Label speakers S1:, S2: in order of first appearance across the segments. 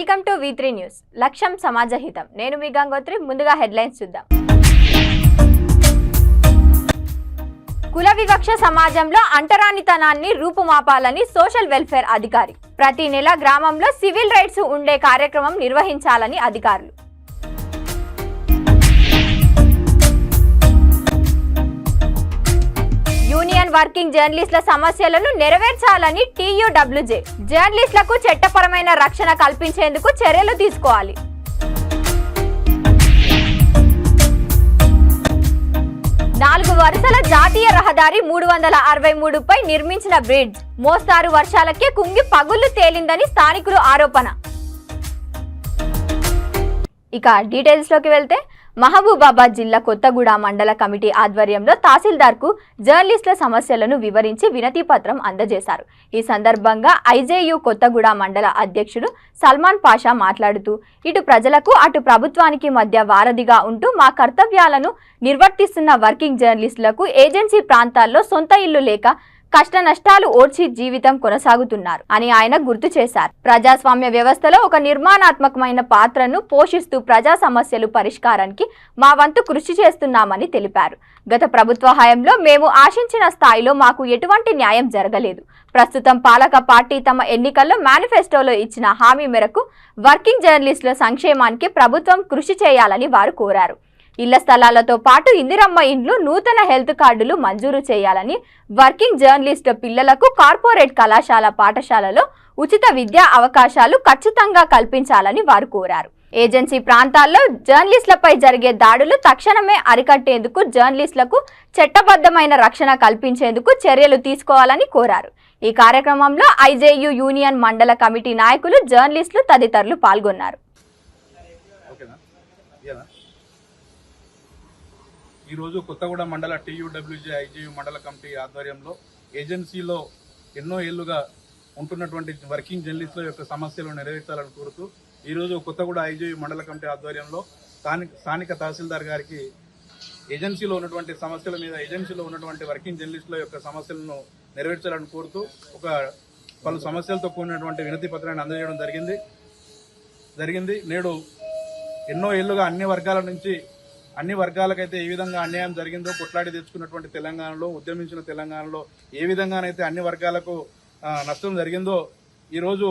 S1: Welcome to V3 news. లక్ష్యం సమాజ హితం. నేను మీ గంగోత్రి. ముందుగా హెడ్లైన్స్ చూద్దాం. కుల వివక్ష సమాజంలో అంటరానితనాన్ని రూపుమాపాలని సోషల్ వెల్ఫేర్ అధికారి. ప్రతి నెల గ్రామంలో సివిల్ రైట్స్ ఉండే కార్యక్రమం నిర్వహించాలని అధికారులు. యూనియన్ వర్కింగ్ జర్నలిస్టుల సమస్యలను నెరవేర్చాలని TUWJ. జర్నలిస్టులకు చట్టపరమైన రక్షణ కల్పించేందుకు చర్యలు తీసుకోవాలి. నాలుగు వరుసల జాతీయ రహదారి 363పై నిర్మించిన బ్రిడ్జ్ మోస్తారు వర్షాలకే కుంగి పగుళ్లు తేలిందని స్థానికులు ఆరోపణ. ఇక డీటెయిల్స్ లోకి వెళ్తే, మహబూబాబాద్ జిల్లా కొత్తగూడ మండల కమిటీ ఆధ్వర్యంలో తహసీల్దార్కు జర్నలిస్టుల సమస్యలను వివరించి వినతి పత్రం అందజేశారు. ఈ సందర్భంగా IJU కొత్తగూడ మండల అధ్యక్షుడు సల్మాన్ పాషా మాట్లాడుతూ, ఇటు ప్రజలకు అటు ప్రభుత్వానికి మధ్య వారధిగా ఉంటూ మా కర్తవ్యాలను నిర్వర్తిస్తున్న వర్కింగ్ జర్నలిస్టులకు ఏజెన్సీ ప్రాంతాల్లో సొంత ఇల్లు లేక కష్ట నష్టాలు ఓడ్చి జీవితం కొనసాగుతున్నారు అని ఆయన గుర్తు చేశారు. ప్రజాస్వామ్య వ్యవస్థలో ఒక నిర్మాణాత్మకమైన పాత్రను పోషిస్తూ ప్రజా సమస్యలు పరిష్కారానికి మా వంతు కృషి చేస్తున్నామని తెలిపారు. గత ప్రభుత్వ హయాంలో మేము ఆశించిన స్థాయిలో మాకు ఎటువంటి న్యాయం జరగలేదు. ప్రస్తుతం పాలక పార్టీ తమ ఎన్నికల్లో మేనిఫెస్టోలో ఇచ్చిన హామీ మేరకు వర్కింగ్ జర్నలిస్టుల సంక్షేమానికి ప్రభుత్వం కృషి చేయాలని వారు కోరారు. ఇళ్ల స్థలాలతో పాటు ఇందిరమ్మ ఇండ్లు, నూతన హెల్త్ కార్డులు మంజూరు చేయాలని, వర్కింగ్ జర్నలిస్టు పిల్లలకు కార్పొరేట్ కళాశాల పాఠశాలలో ఉచిత విద్యా అవకాశాలు ఖచ్చితంగా కల్పించాలని వారు కోరారు. ఏజెన్సీ ప్రాంతాల్లో జర్నలిస్టులపై జరిగే దాడులు తక్షణమే అరికట్టేందుకు జర్నలిస్టులకు చట్టబద్ధమైన రక్షణ కల్పించేందుకు చర్యలు తీసుకోవాలని కోరారు. ఈ కార్యక్రమంలో IJU యూనియన్ మండల కమిటీ నాయకులు, జర్నలిస్టులు తదితరులు పాల్గొన్నారు.
S2: ఈరోజు కొత్తగూడ మండల TUWJ IJU మండల కమిటీ ఆధ్వర్యంలో ఏజెన్సీలో ఎన్నో ఏళ్లుగా ఉంటున్నటువంటి వర్కింగ్ జర్నలిస్టుల యొక్క సమస్యలను నెరవేర్చాలని కోరుతూ ఈరోజు కొత్తగూడ IJU మండల కమిటీ ఆధ్వర్యంలో స్థానిక తహసీల్దార్ గారికి ఏజెన్సీలో ఉన్నటువంటి సమస్యల మీద, ఏజెన్సీలో ఉన్నటువంటి వర్కింగ్ జర్నలిస్టుల యొక్క సమస్యలను నెరవేర్చాలని కోరుతూ పలు సమస్యలతో కూడినటువంటి వినతి పత్రాన్ని అందజేయడం జరిగింది. నేడు ఎన్నో ఏళ్లుగా అన్ని వర్గాలకైతే ఏ విధంగా అన్యాయం జరిగిందో కొట్లాడి తెచ్చుకున్నటువంటి తెలంగాణలో, ఉద్యమించిన తెలంగాణలో ఏ విధంగానైతే అన్ని వర్గాలకు నష్టం జరిగిందో, ఈరోజు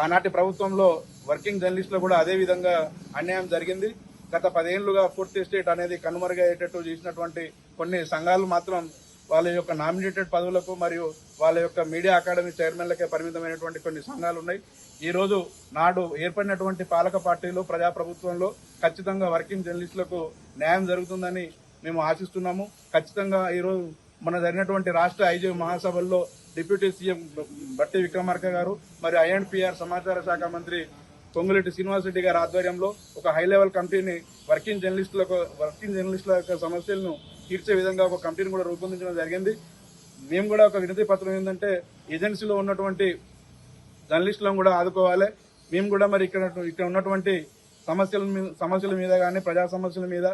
S2: ఆనాటి ప్రభుత్వంలో వర్కింగ్ జర్నలిస్టులు కూడా అదే విధంగా అన్యాయం జరిగింది. గత 10 ఏళ్లుగా పూర్తి ఎస్టేట్ అనేది కనుమరుగయ్యేటట్టు చేసినటువంటి కొన్ని సంఘాలు మాత్రం వాళ్ళ యొక్క నామినేటెడ్ పదవులకు మరియు వాళ్ళ యొక్క మీడియా అకాడమీ చైర్మన్లకే పరిమితమైనటువంటి కొన్ని సంఘాలు ఉన్నాయి. ఈరోజు నాడు ఏర్పడినటువంటి పాలక పార్టీలు, ప్రజాప్రభుత్వంలో ఖచ్చితంగా వర్కింగ్ జర్నలిస్టులకు న్యాయం జరుగుతుందని మేము ఆశిస్తున్నాము. ఖచ్చితంగా ఈరోజు మన జరిగినటువంటి రాష్ట్ర IJU మహాసభల్లో డిప్యూటీ సీఎం బట్టి విక్రమార్క గారు మరియు I&PR సమాచార శాఖ మంత్రి పొంగులేటి శ్రీనివాసరెడ్డి గారి ఆధ్వర్యంలో ఒక హై లెవెల్ కమిటీని వర్కింగ్ జర్నలిస్టుల యొక్క సమస్యలను తీర్చే విధంగా ఒక కమిటీని కూడా రూపొందించడం జరిగింది. మేము కూడా ఒక వినతి పత్రం ఏంటంటే, ఏజెన్సీలో ఉన్నటువంటి జర్నలిస్టులను కూడా ఆదుకోవాలి. మేము కూడా మరి ఇక్కడ ఉన్నటువంటి సమస్యల మీద కానీ, ప్రజా సమస్యల మీద,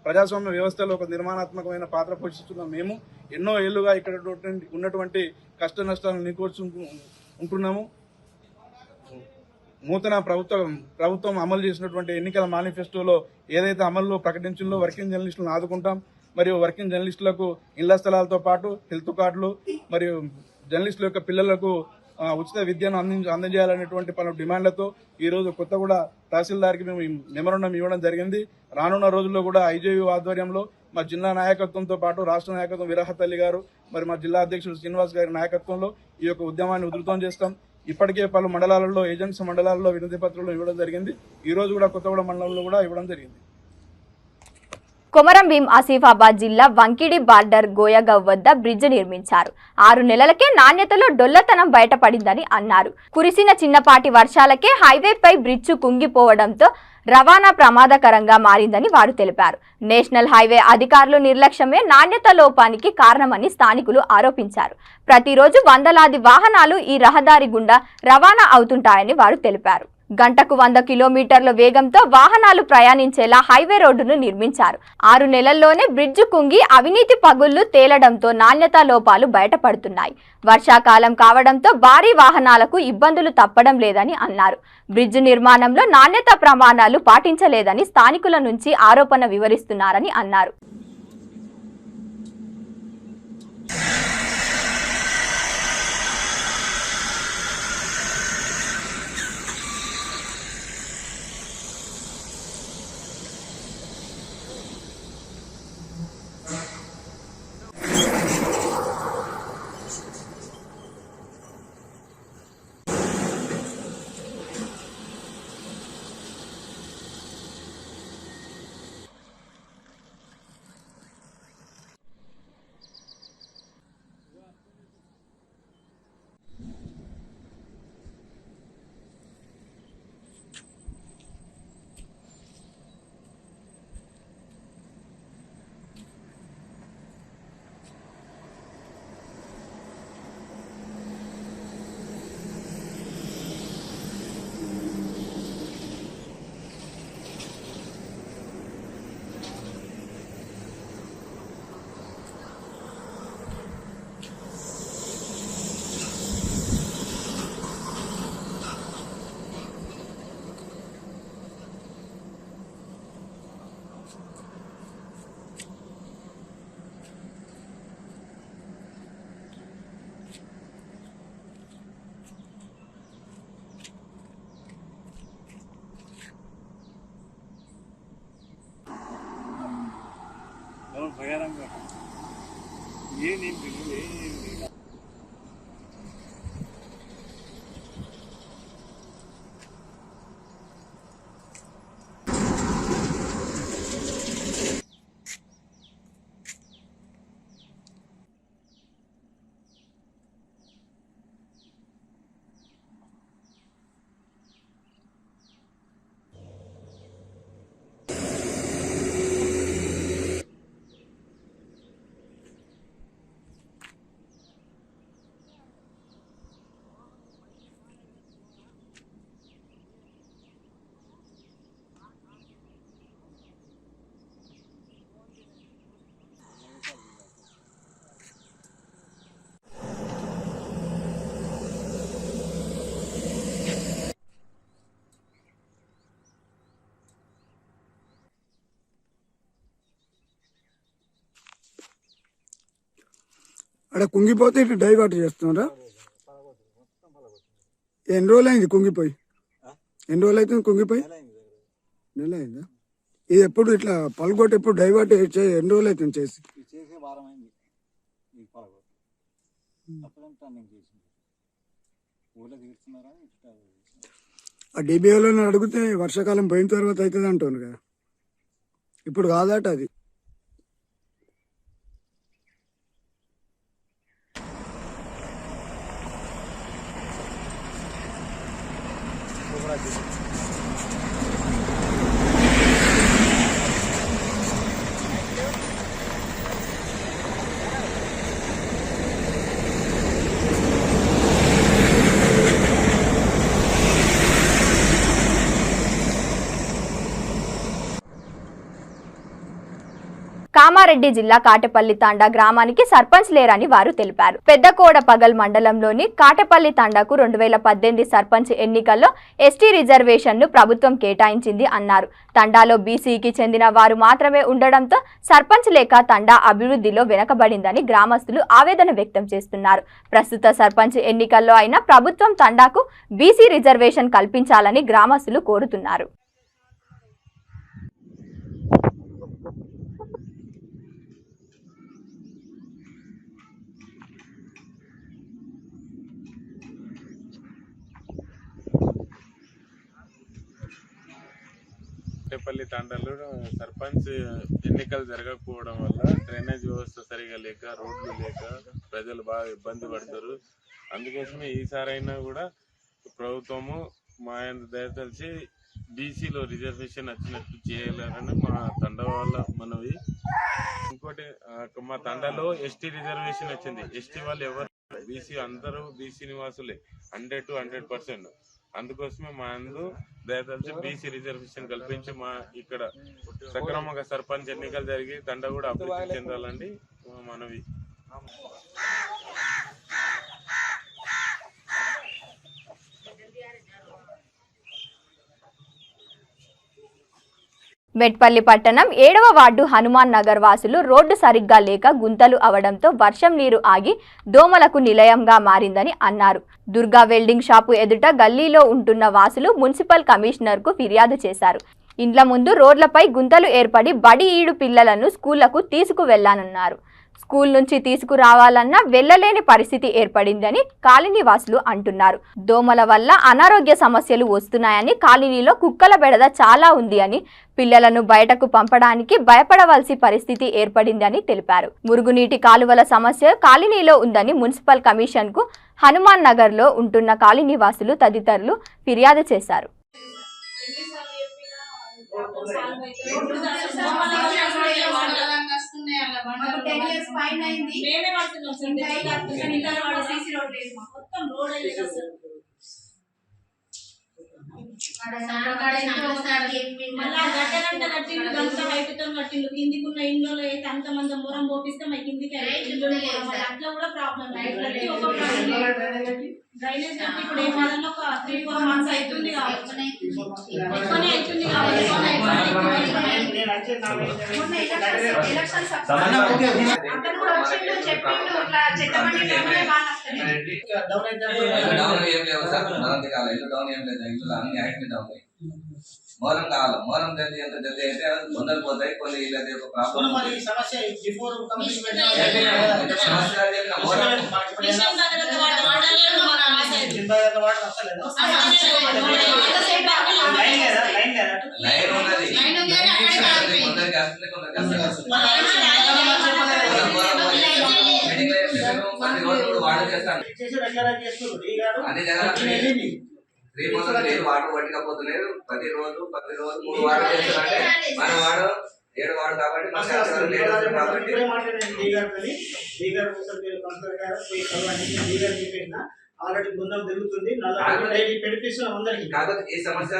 S2: ప్రజాస్వామ్య వ్యవస్థలో ఒక నిర్మాణాత్మకమైన పాత్ర పోషిస్తున్నాం. మేము ఎన్నో ఏళ్లుగా ఇక్కడ ఉన్నటువంటి కష్ట నష్టాలను నికోర్చుకుంటున్నాము. నూతన ప్రభుత్వం అమలు చేసినటువంటి ఎన్నికల మేనిఫెస్టోలో ఏదైతే అమల్లో ప్రకటించిందో వర్కింగ్ జర్నలిస్టులను ఆదుకుంటాం. మరియు వర్కింగ్ జర్నలిస్టులకు ఇళ్ల స్థలాలతో పాటు హెల్త్ కార్డులు మరియు జర్నలిస్టుల యొక్క పిల్లలకు ఉచిత విద్యను అందజేయాలనేటువంటి పలు డిమాండ్లతో ఈరోజు కొత్తగూడ తహసీల్దార్కి మేము మెమోరాండం ఇవ్వడం జరిగింది. రానున్న రోజుల్లో కూడా IJU ఆధ్వర్యంలో మా జిల్లా నాయకత్వంతో పాటు రాష్ట్ర నాయకత్వం వీరహతల్లి గారు మరి మా జిల్లా అధ్యక్షుడు శ్రీనివాస్ గారి నాయకత్వంలో ఈ యొక్క ఉద్యమాన్ని ఉధృతం చేస్తాం. ఇప్పటికే పలు మండలాలలో, ఏజెన్సీ మండలాల్లో వినతి పత్రాలు ఇవ్వడం జరిగింది. ఈ రోజు కూడా కొత్తగూడ మండలంలో కూడా ఇవ్వడం జరిగింది.
S1: కొమరం భీం ఆసిఫాబాద్ జిల్లా వంకిడి బార్డర్ గోయగవ్ వద్ద బ్రిడ్జ్ నిర్మించారు. 6 నెలలకే నాణ్యతలో డొల్లతనం బయటపడిందని అన్నారు. కురిసిన చిన్నపాటి వర్షాలకే హైవేపై బ్రిడ్జ్ కుంగిపోవడంతో రవాణా ప్రమాదకరంగా మారిందని వారు తెలిపారు. నేషనల్ హైవే అధికారులు నిర్లక్ష్యమే నాణ్యత లోపానికి కారణమని స్థానికులు ఆరోపించారు. ప్రతిరోజు వందలాది వాహనాలు ఈ రహదారి గుండా రవాణా అవుతుంటాయని వారు తెలిపారు. గంటకు 100 కిలోమీటర్ల వేగంతో వాహనాలు ప్రయాణించేలా హైవే రోడ్డును నిర్మించారు. 6 నెలల్లోనే బ్రిడ్జ్ కుంగి అవినీతి పగుళ్లు తేలడంతో నాణ్యతా లోపాలు బయటపడుతున్నాయి. వర్షాకాలం కావడంతో భారీ వాహనాలకు ఇబ్బందులు తప్పడం లేదని అన్నారు. బ్రిడ్జ్ నిర్మాణంలో నాణ్యతా ప్రమాణాలు పాటించలేదని స్థానికుల నుంచి ఆరోపణ వివరిస్తున్నారని అన్నారు.
S3: భయానంగా ఏంటి
S4: అక్కడ కుంగిపోతే ఇటు డైవర్ట్ చేస్తున్నారా? ఎన్ని రోజులు అయింది కుంగిపోయి? ఎన్ని రోజులు అవుతుంది కుంగిపోయి? నెల అయిందా? ఇది ఎప్పుడు ఇట్లా పలుగొట్టి ఎప్పుడు డైవర్ట్ ఎన్ని రోజులు అవుతుంది చేసి? ఆ డిబిఓలో అడిగితే వర్షాకాలం పోయిన తర్వాత అవుతుంది అంటాను కదా, ఇప్పుడు కాదట అది.
S1: కామారెడ్డి జిల్లా కాటపల్లి తాండా గ్రామానికి సర్పంచ్ లేరని వారు తెలిపారు. పెద్దకోడపగల్ మండలంలోని కాటపల్లి తాండాకు 2018 సర్పంచ్ ఎన్నికల్లో ఎస్టీ రిజర్వేషన్ ను ప్రభుత్వం కేటాయించింది అన్నారు. తండాలో బీసీకి చెందిన వారు మాత్రమే ఉండడంతో సర్పంచ్ లేక తండా అభివృద్ధిలో వెనకబడిందని గ్రామస్తులు ఆవేదన వ్యక్తం చేస్తున్నారు. ప్రస్తుత సర్పంచ్ ఎన్నికల్లో అయినా ప్రభుత్వం తండాకు బీసీ రిజర్వేషన్ కల్పించాలని గ్రామస్తులు కోరుతున్నారు.
S5: కాటపల్లి తాండాలో సర్పంచ్ ఎన్నికలు జరగకపోవడం వల్ల డ్రైనేజ్ వ్యవస్థ సరిగా లేక, రోడ్లు లేక ప్రజలు బాగా ఇబ్బంది పడతారు. అందుకోసమే ఈసారైనా కూడా ప్రభుత్వము మా దయతలిచి బీసీలో రిజర్వేషన్ వచ్చినట్టు చేయాలని మా తండా వాళ్ళ మనవి. ఇంకోటి మా తండాలో ఎస్టీ రిజర్వేషన్ వచ్చింది. ఎస్టీ వాళ్ళు ఎవరు, బీసీ అందరూ బీసీ నివాసులే 100 to 100%. అందుకోసమే మా దయతలిచి బీసీ రిజర్వేషన్ కల్పించి మా ఇక్కడ సక్రమంగా సర్పంచ్ ఎన్నికలు జరిగి తండ కూడా అభివృద్ధి చెందాలండి మనవి.
S1: మెట్పల్లి పట్టణం 7వ వార్డు హనుమాన్ నగర్ వాసులు రోడ్డు సరిగ్గా లేక గుంతలు అవడంతో వర్షం నీరు ఆగి దోమలకు నిలయంగా మారిందని అన్నారు. దుర్గా వెల్డింగ్ షాపు ఎదుట గల్లీలో ఉంటున్న వాసులు మున్సిపల్ కమిషనర్కు ఫిర్యాదు చేశారు. ఇండ్ల ముందు రోడ్లపై గుంతలు ఏర్పడి బడి ఈడు పిల్లలను స్కూళ్లకు తీసుకువెళ్లానన్నారు. స్కూల్ నుంచి తీసుకురావాలన్నా వెళ్లలేని పరిస్థితి ఏర్పడిందని కాలనీ వాసులు అంటున్నారు. దోమల వల్ల అనారోగ్య సమస్యలు వస్తున్నాయని, కాలనీలో కుక్కల బెడద చాలా ఉంది అని, పిల్లలను బయటకు పంపడానికి భయపడవలసి పరిస్థితి ఏర్పడిందని తెలిపారు. మురుగునీటి కాలువల సమస్య కాలనీలో ఉందని మున్సిపల్ కమిషన్కు హనుమాన్ నగర్లో ఉంటున్న కాలనీ వాసులు తదితరులు ఫిర్యాదు చేశారు.
S6: కిందికున్న ఇండ్లలో అయితే అంతమంది మొరం పోపిస్తే మా కిందికి అట్లా కూడా ప్రాబ్లం. డ్రైనేజ్ ఇప్పుడు ఏ వారంలో ఒక 3-4 months అవుతుంది కాబట్టి
S7: మోరం కావాలి. మోరం జల్దీ ఎంత జల్దీ అయితే వందలు పోతాయి. కొన్ని ప్రాబ్లం లైన్ ఉన్నది, కొందరికి వస్తుంది, కొందరికి వాటర్ చేస్తాను. అన్ని జనాలు 3 months లేదు, వాటర్ పట్టుకపోతున్నారు. ప్రతిరోజు 3 వాటర్ చేస్తారంటే మన వాడు 7 వాడు కాబట్టి
S8: ఆల్రెడీ బృందం తిరుగుతుంది.
S7: కాకపోతే ఈ సమస్య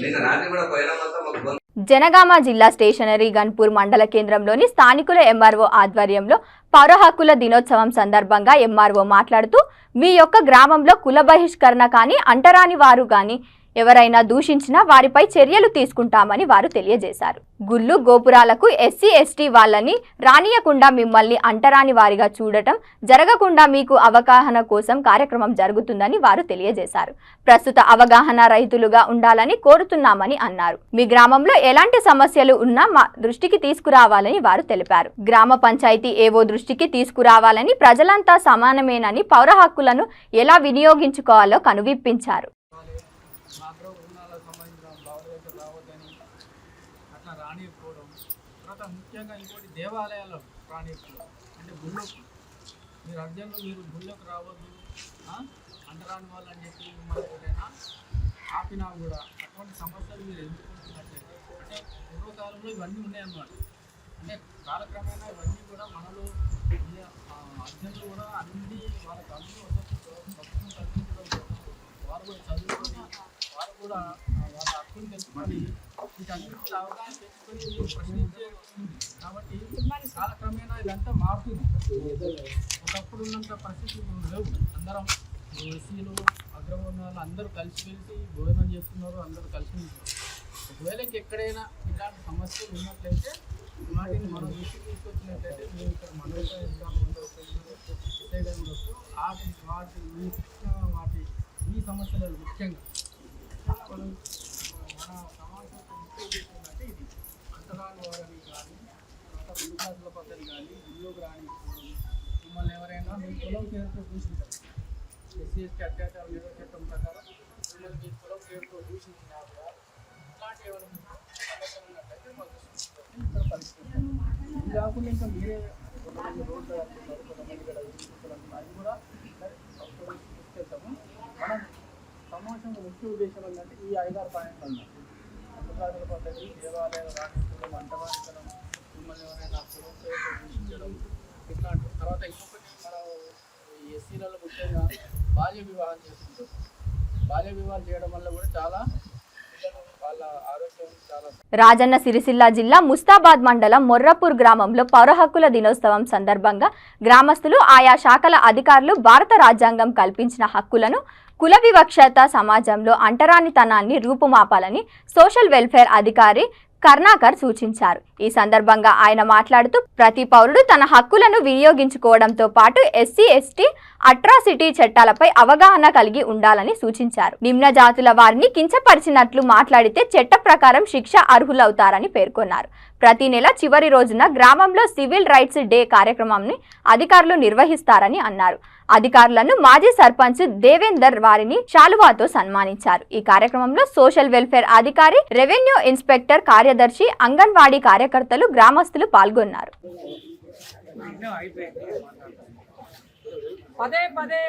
S7: నిన్న రాత్రి కూడా పోయిన మొత్తం
S1: జనగామ జిల్లా స్టేషనరీ గన్పూర్ మండల కేంద్రంలోని స్థానికుల ఎంఆర్ఓ ఆధ్వర్యంలో పౌర హక్కుల దినోత్సవం సందర్భంగా ఎంఆర్ఓ మాట్లాడుతూ, మీ యొక్క గ్రామంలో కుల బహిష్కరణ కానీ, అంటరాని వారు కానీ ఎవరైనా దూషించినా వారిపై చర్యలు తీసుకుంటామని వారు తెలియజేశారు. గుళ్ళు గోపురాలకు ఎస్సీ ఎస్టీ వాళ్ళని రానియకుండా మిమ్మల్ని అంటరాని వారిగా చూడటం జరగకుండా మీకు అవగాహన కోసం కార్యక్రమం జరుగుతుందని వారు తెలియజేశారు. ప్రస్తుత అవగాహన రహితులుగా ఉండాలని కోరుతున్నామని అన్నారు. మీ గ్రామంలో ఎలాంటి సమస్యలు ఉన్నా మా దృష్టికి తీసుకురావాలని వారు తెలిపారు. గ్రామ పంచాయతీ ఏవో దృష్టికి తీసుకురావాలని, ప్రజలంతా సమానమేనని, పౌర హక్కులను ఎలా వినియోగించుకోవాలో కనువిప్పించారు.
S9: అట్లా రానియకపోవడం, తర్వాత ముఖ్యంగా ఇంకోటి దేవాలయాల్లో రానియకపోవడం. అంటే గుళ్ళకు మీరు అర్జెంట్ మీరు గుళ్ళకు రావద్దు, అంటరాని వాళ్ళు అని చెప్పి మిమ్మల్ని ఎవరైనా ఆపినా కూడా అటువంటి సమస్యలు మీరు ఎదుర్కొంటున్నట్లయితే, అంటే పూర్వకాలంలో ఇవన్నీ ఉన్నాయన్నమాట. అంటే కాలక్రమేణా ఇవన్నీ కూడా మనలో అర్జెంట్లు కూడా అన్ని వాళ్ళకి అందరూ వసతులు కల్పించడం కోసం వారు కూడా చదువుకొని, వారు కూడా వాళ్ళ హక్కులు తెలుసుకొని, వీటన్నిటి అవగాహన తెచ్చుకొని ప్రశ్నించే వస్తుంది. కాబట్టి కాలక్రమేణా ఇదంతా మారుతుంది. ఒకప్పుడు ఉన్నంత పరిస్థితులు లేవు. అందరం ఎస్సీలు, అగ్రవర్ణాలు అందరూ కలిసి భోజనం చేస్తున్నారు, అందరూ కలిసి ఉంటున్నారు. ఒకవేళ ఇంకెక్కడైనా ఇలాంటి సమస్యలు ఉన్నట్లయితే వాటిని మనం దృష్టికి తీసుకొచ్చినట్లయితే మేము ఇక్కడ వాటి ఈ సమస్యలు ముఖ్యంగా మన సమాజంలో ముఖ్య ఉద్దేశం ఏంటంటే ఇది అంటరాని వారని కానీ, విద్యార్థుల పద్ధతి కానీ, గుళ్ళోకి రానిపోవడం, మిమ్మల్ని ఎవరైనా మీ కులం పేరుతో దూషించారు. ఎస్సీ ఎస్టీ అత్యాచార నిరోధక చట్టం ప్రకారం మిమ్మల్ని మీ కులం పేరుతో దూషించినా కూడా ఇలాంటి ఏమైనా సమస్యలు ఉన్నట్లయితే మాకు ఇక్కడ పరిస్థితి ఇది కాకుండా ఇంకా మీరే కొంతమంది రోడ్లు అంటున్నారు, కొంతమంది ఇక్కడ అది కూడా తీసుకెళ్తాము. మనం సమాజంలో ముఖ్య ఉద్దేశం ఏంటంటే ఈ 5-6 పాయింట్లు అన్నారు. అంతర్జాతీయ పద్ధతి, దేవాలయాలు రాణించడం, అంటరానితనం, మిమ్మల్ని ఎవరైనా కులం పేరుతో దూషించడం, ఇట్లాంటి. తర్వాత ఇంకొకటి మనం ఎస్సీలలో ముఖ్యంగా బాల్య వివాహం చేస్తుంటారు. బాల్య వివాహాలు చేయడం వల్ల కూడా చాలా వాళ్ళ ఆరోగ్యం చాలా.
S1: రాజన్న సిరిసిల్ల జిల్లా ముస్తాబాద్ మండలం మొర్రపూర్ గ్రామంలో పౌర హక్కుల దినోత్సవం సందర్భంగా గ్రామస్తులు ఆయా శాఖల అధికారులు భారత రాజ్యాంగం కల్పించిన హక్కులను కుల వివక్షత సమాజంలో అంటరానితనాన్ని రూపుమాపాలని సోషల్ వెల్ఫేర్ అధికారి కర్ణాకర్ సూచించారు. ఈ సందర్భంగా ఆయన మాట్లాడుతూ ప్రతి పౌరుడు తన హక్కులను వినియోగించుకోవడంతో పాటు ఎస్సీ ఎస్టీ అట్రాసిటీ చట్టాలపై అవగాహన కలిగి ఉండాలని సూచించారు. నిమ్న జాతుల వారిని కించపరిచినట్లు మాట్లాడితే చట్ట ప్రకారం శిక్ష అర్హులవుతారని పేర్కొన్నారు. ప్రతి నెల చివరి రోజున గ్రామంలో సివిల్ రైట్స్ డే కార్యక్రమాన్ని అధికారులు నిర్వహిస్తారని అన్నారు. అధికారులను మాజీ సర్పంచ్ దేవేందర్ వారిని శాలువాతో సన్మానించారు. ఈ కార్యక్రమంలో సోషల్ వెల్ఫేర్ అధికారి, రెవెన్యూ ఇన్స్పెక్టర్, కార్యదర్శి, అంగన్వాడీ కార్యకర్తలు, గ్రామస్తులు పాల్గొన్నారు.
S10: పదే పదే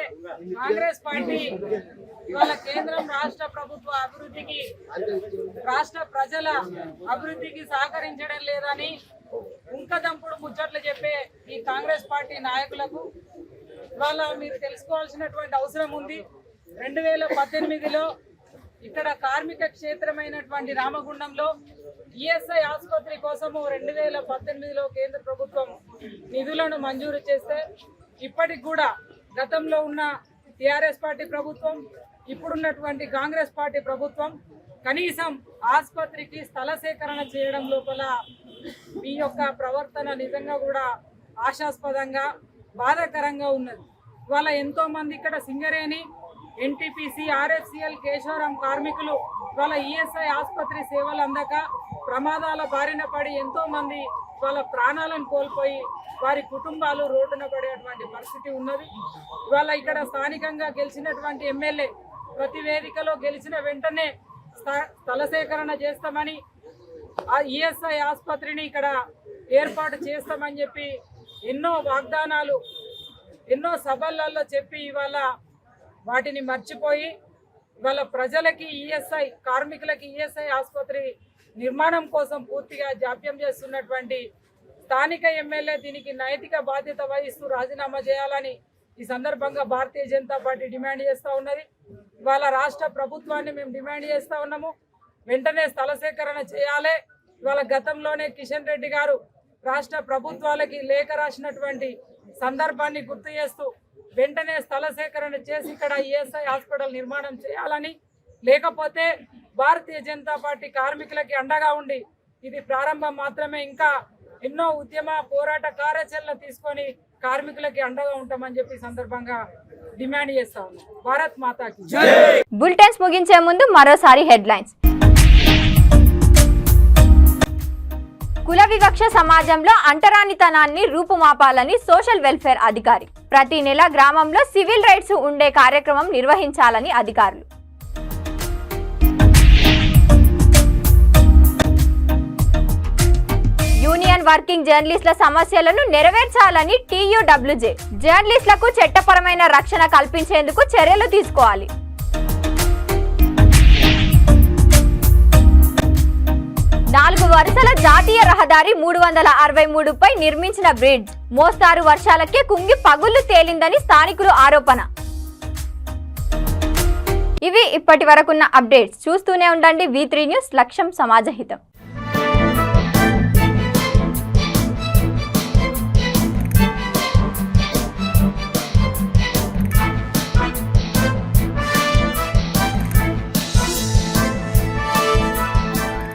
S10: కాంగ్రెస్ పార్టీ ఇవాళ కేంద్రం రాష్ట్ర ప్రభుత్వ అభివృద్ధికి, రాష్ట్ర ప్రజల అభివృద్ధికి సహకరించడం లేదని ఉంకదంపుడు ముచ్చట్లు చెప్పే ఈ కాంగ్రెస్ పార్టీ నాయకులకు ఇవాళ మీరు తెలుసుకోవాల్సినటువంటి అవసరం ఉంది. 2018లో ఇక్కడ కార్మిక క్షేత్రమైనటువంటి రామగుండంలో ఈఎస్ఐ ఆసుపత్రి కోసము 2018లో కేంద్ర ప్రభుత్వం నిధులను మంజూరు చేస్తే ఇప్పటికి కూడా గతంలో ఉన్న టీఆర్ఎస్ పార్టీ ప్రభుత్వం, ఇప్పుడున్నటువంటి కాంగ్రెస్ పార్టీ ప్రభుత్వం కనీసం ఆసుపత్రికి స్థల సేకరణ చేయడం లోపల మీ యొక్క ప్రవర్తన నిజంగా కూడా ఆశాస్పదంగా, బాధాకరంగా ఉన్నది. ఇవాళ ఎంతో మంది ఇక్కడ సింగరేణి, ఎన్టీపీసీ, ఆర్ఎఫ్సిఎల్, కేశవరం కార్మికులు ఇవాళ ఈఎస్ఐ ఆసుపత్రి సేవలు అందక ప్రమాదాల బారిన పడి ఎంతో మంది వాళ్ళ ప్రాణాలను కోల్పోయి వారి కుటుంబాలు రోడ్డున పడేటువంటి పరిస్థితి ఉన్నది. ఇవాళ ఇక్కడ స్థానికంగా గెలిచినటువంటి ఎమ్మెల్యే ప్రతి వేదికలో గెలిచిన వెంటనే స్థల సేకరణ చేస్తామని, ఆ ఈఎస్ఐ ఆసుపత్రిని ఇక్కడ ఏర్పాటు చేస్తామని చెప్పి ఎన్నో వాగ్దానాలు, ఎన్నో సభలలో చెప్పి ఇవాళ వాటిని మర్చిపోయి ఇవాళ ప్రజలకి ఈఎస్ఐ, కార్మికులకి ఈఎస్ఐ ఆసుపత్రి నిర్మాణం కోసం పూర్తిగా జాప్యం చేస్తున్నటువంటి స్థానిక ఎమ్మెల్యే దీనికి నైతిక బాధ్యత వహిస్తూ రాజీనామా చేయాలని ఈ సందర్భంగా భారతీయ జనతా పార్టీ డిమాండ్ చేస్తూ ఉన్నది. ఇవాళ రాష్ట్ర ప్రభుత్వాన్ని మేము డిమాండ్ చేస్తూ ఉన్నాము, వెంటనే స్థల సేకరణ చేయాలి. ఇవాళ గతంలోనే కిషన్ రెడ్డి గారు రాష్ట్ర ప్రభుత్వాలకి లేఖ రాసినటువంటి సందర్భాన్ని గుర్తు చేస్తూ వెంటనే స్థల సేకరణ చేసి ఇక్కడ ఈఎస్ఐ హాస్పిటల్ నిర్మాణం చేయాలని, లేకపోతే భారతీయ జనతా పార్టీ కార్మికులకి అండగా ఉండి ఇది ప్రారంభం మాత్రమే, ఇంకా ఎన్నో ఉద్యమ పోరాట కార్యాచరణ తీసుకొని కార్మికులకి అండగా ఉంటామని చెప్పి సందర్భంగా డిమాండ్ చేస్తా ఉన్నాం. భారత్ మాతాకి జై.
S1: బులెటిన్స్ ముగించే ముందు మరోసారి హెడ్లైన్స్. కుల వివక్ష సమాజంలో అంటరానితనాన్ని రూపుమాపాలని సోషల్ వెల్ఫేర్ అధికారి. ప్రతి నెల గ్రామంలో సివిల్ రైట్స్ ఉండే కార్యక్రమం నిర్వహించాలని అధికారులు. యూనియన్ వర్కింగ్ జర్నలిస్టుల సమస్యలను నెరవేర్చాలని టీయూడబ్ల్యూజే. జర్నలిస్టులకు చట్టపరమైన రక్షణ కల్పించేందుకు చర్యలు తీసుకోవాలి. నాలుగు వరుసల జాతీయ రహదారి 363పై నిర్మించిన బ్రిడ్జ్ మోస్తారు వర్షాలకే కుంగి పగుళ్లు తేలిందని స్థానికులు ఆరోపణ. ఇవి ఇప్పటి వరకున్న అప్డేట్స్. చూస్తూనే ఉండండి V3 న్యూస్. లక్ష్యం సమాజహితం.